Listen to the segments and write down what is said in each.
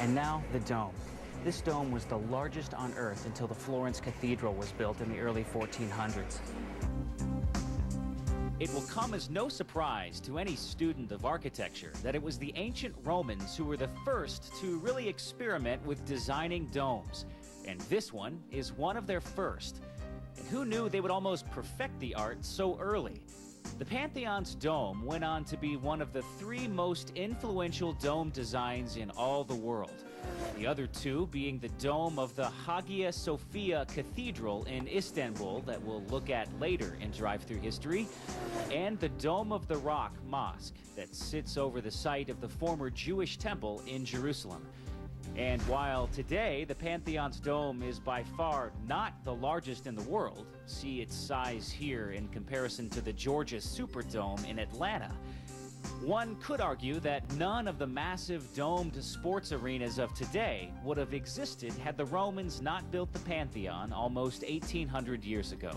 And now the dome. This dome was the largest on Earth until the Florence Cathedral was built in the early 1400s. It will come as no surprise to any student of architecture that it was the ancient Romans who were the first to really experiment with designing domes. And this one is one of their first. And who knew they would almost perfect the art so early? The Pantheon's dome went on to be one of the 3 most influential dome designs in all the world. The other 2 being the dome of the Hagia Sophia Cathedral in Istanbul that we'll look at later in Drive Thru History, and the Dome of the Rock Mosque that sits over the site of the former Jewish temple in Jerusalem. And while today the Pantheon's dome is by far not the largest in the world, see its size here in comparison to the Georgia Superdome in Atlanta, one could argue that none of the massive domed sports arenas of today would have existed had the Romans not built the Pantheon almost 1,800 years ago.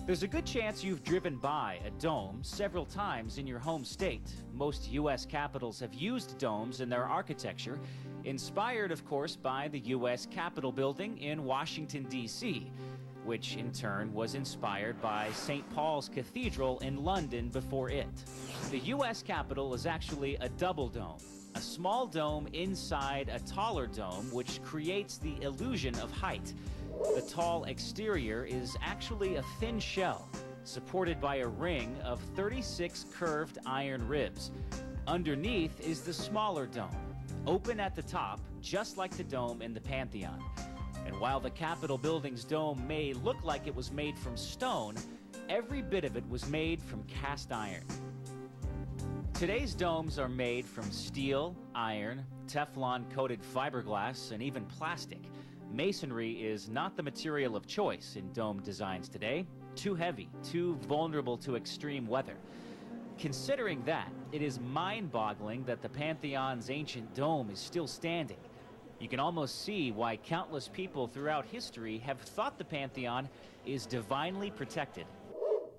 There's a good chance you've driven by a dome several times in your home state. Most U.S. capitals have used domes in their architecture, inspired, of course, by the U.S. Capitol building in Washington, D.C., which in turn was inspired by St. Paul's Cathedral in London before it. The U.S. Capitol is actually a double dome, a small dome inside a taller dome, which creates the illusion of height. The tall exterior is actually a thin shell, supported by a ring of 36 curved iron ribs. Underneath is the smaller dome, open at the top, just like the dome in the Pantheon. And while the Capitol building's dome may look like it was made from stone, every bit of it was made from cast iron. Today's domes are made from steel, iron, Teflon-coated fiberglass, and even plastic. Masonry is not the material of choice in dome designs today. Too heavy, too vulnerable to extreme weather. Considering that, it is mind-boggling that the Pantheon's ancient dome is still standing. You can almost see why countless people throughout history have thought the Pantheon is divinely protected.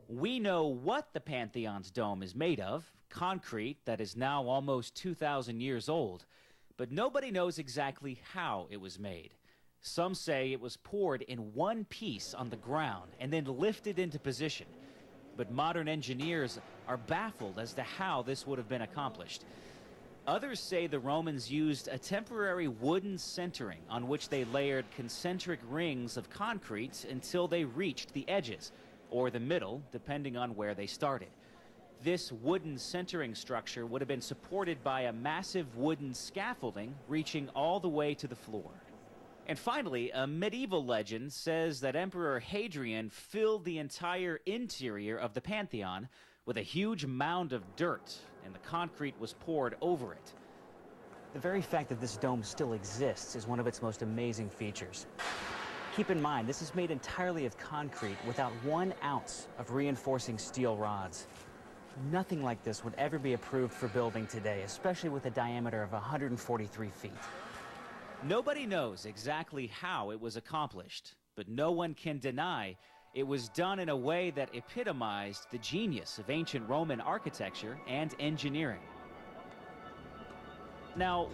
We know what the Pantheon's dome is made of, concrete that is now almost 2,000 years old, but nobody knows exactly how it was made. Some say it was poured in one piece on the ground and then lifted into position. But modern engineers are baffled as to how this would have been accomplished. Others say the Romans used a temporary wooden centering on which they layered concentric rings of concrete until they reached the edges, or the middle, depending on where they started. This wooden centering structure would have been supported by a massive wooden scaffolding reaching all the way to the floor. And finally, a medieval legend says that Emperor Hadrian filled the entire interior of the Pantheon with a huge mound of dirt, and the concrete was poured over it. The very fact that this dome still exists is one of its most amazing features. Keep in mind, this is made entirely of concrete without 1 ounce of reinforcing steel rods. Nothing like this would ever be approved for building today, especially with a diameter of 143 feet. Nobody knows exactly how it was accomplished, but no one can deny it was done in a way that epitomized the genius of ancient Roman architecture and engineering. Now,